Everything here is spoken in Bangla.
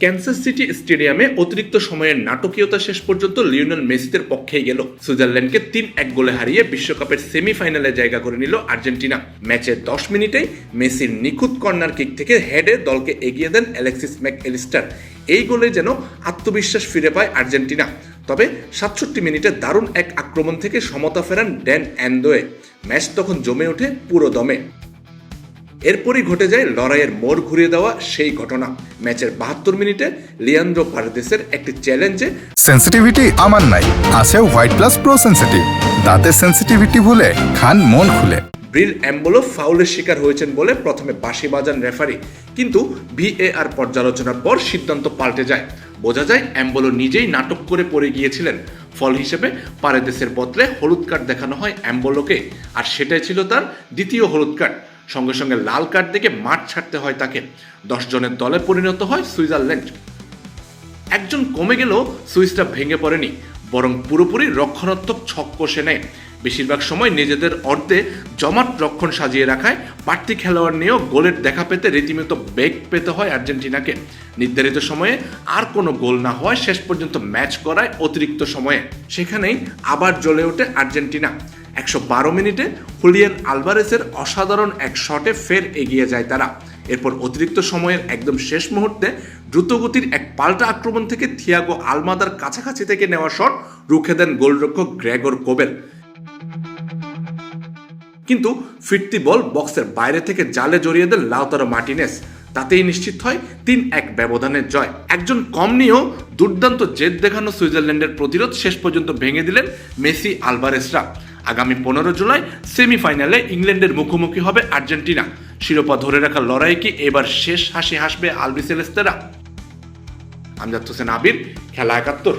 ক্যানসাস সিটি স্টেডিয়ামে অতিরিক্ত সময়ের নাটকীয়তা শেষ পর্যন্ত লিওনেল মেসিদের পক্ষেই গেল। সুইজারল্যান্ডকে 3-1 গোলে হারিয়ে বিশ্বকাপের সেমিফাইনালে জায়গা করে নিল আর্জেন্টিনা। ম্যাচের 10 মিনিটেই মেসির নিখুঁত কর্নার কিক থেকে হেডে দলকে এগিয়ে দেন অ্যালেক্সিস ম্যাকঅ্যালিস্টার। এই গোলে যেন আত্মবিশ্বাস ফিরে পায় আর্জেন্টিনা। তবে 67 মিনিটে দারুণ এক আক্রমণ থেকে সমতা ফেরান ড্যান অ্যান্ডোয়ে। ম্যাচ তখন জমে ওঠে পুরো দমে। এরপরই ঘটে যায় লড়াইয়ের মোড় ঘুরিয়ে দেওয়া সেই ঘটনা। ম্যাচের 72 মিনিটে লিয়ান্দ্রো পারেদেসের একটি চ্যালেঞ্জে সেন্সিটিভিটি আমার নাই, আছে হোয়াইট প্লাস প্রো সেন্সিটিভ। দাঁতের সেন্সিটিভিটি ভুলে খান মন খুলে। ব্রিল এম্বোলো ফাউলের শিকার হয়েছেন বলে প্রথমে বাঁশি বাজান রেফারি, কিন্তু ভিএআর পর্যালোচনার পর সিদ্ধান্ত পাল্টে যায়। বোঝা যায় এম্বোলো নিজেই নাটক করে পড়ে গিয়েছিলেন। ফল হিসেবে পারেদেসের বদলে হলুদ কার্ড দেখানো হয় এম্বোলোকে, আর সেটাই ছিল তার দ্বিতীয় হলুদ কার্ড। সঙ্গে সঙ্গে লাল কার্ড দেখে মাঠ ছাড়তে হয় তাকে। 10 জনের দলে পরিণত হয় সুইজারল্যান্ড। একজন কমে গেলেও সুইসটা ভেঙে পড়েনি, বরং পুরোপুরি রক্ষণাত্মক ছক কষে নেয়। বেশিরভাগ সময় নিজেদের অর্ধে জমাট রক্ষণ সাজিয়ে রাখায় বাড়তি খেলোয়াড় নিয়েও গোলের দেখা পেতে রীতিমতো বেগ পেতে হয় আর্জেন্টিনাকে। নির্ধারিত সময়ে আর কোনো গোল না হওয়ায় শেষ পর্যন্ত ম্যাচ করায় অতিরিক্ত সময়ে। সেখানেই আবার জ্বলে ওঠে আর্জেন্টিনা। 112 মিনিটে হুলিয়ান আলভারেসের অসাধারণ এক শটে ফের এগিয়ে যায় তারা। এরপর অতিরিক্ত সময়ের একদম শেষ মুহূর্তে দ্রুতগতির এক পাল্টা আক্রমণ থেকে থিয়াগো আলমাদার কাছাকাছি থেকে নেওয়া শট রুখে দেন গোলরক্ষক গ্রেগর কোবেল। কিন্তু ফিরতি বল বক্সের বাইরে থেকে জালে জড়িয়ে দেন লাউতারো মার্টিনেস। তাতেই নিশ্চিত হয় 3-1 ব্যবধানের জয়। একজন কম নিয়েও দুর্দান্ত জেদ দেখানো সুইজারল্যান্ডের প্রতিরোধ শেষ পর্যন্ত ভেঙে দিলেন মেসি আলভারেসরা। আগামী 15 জুলাই সেমিফাইনালে ইংল্যান্ডের মুখোমুখি হবে আর্জেন্টিনা। শিরোপা ধরে রাখার লড়াই কি এবার শেষ হাসি হাসবে আলবিসেলেস্তেরা? আমজাদ হোসেন আবির, খেলা 71।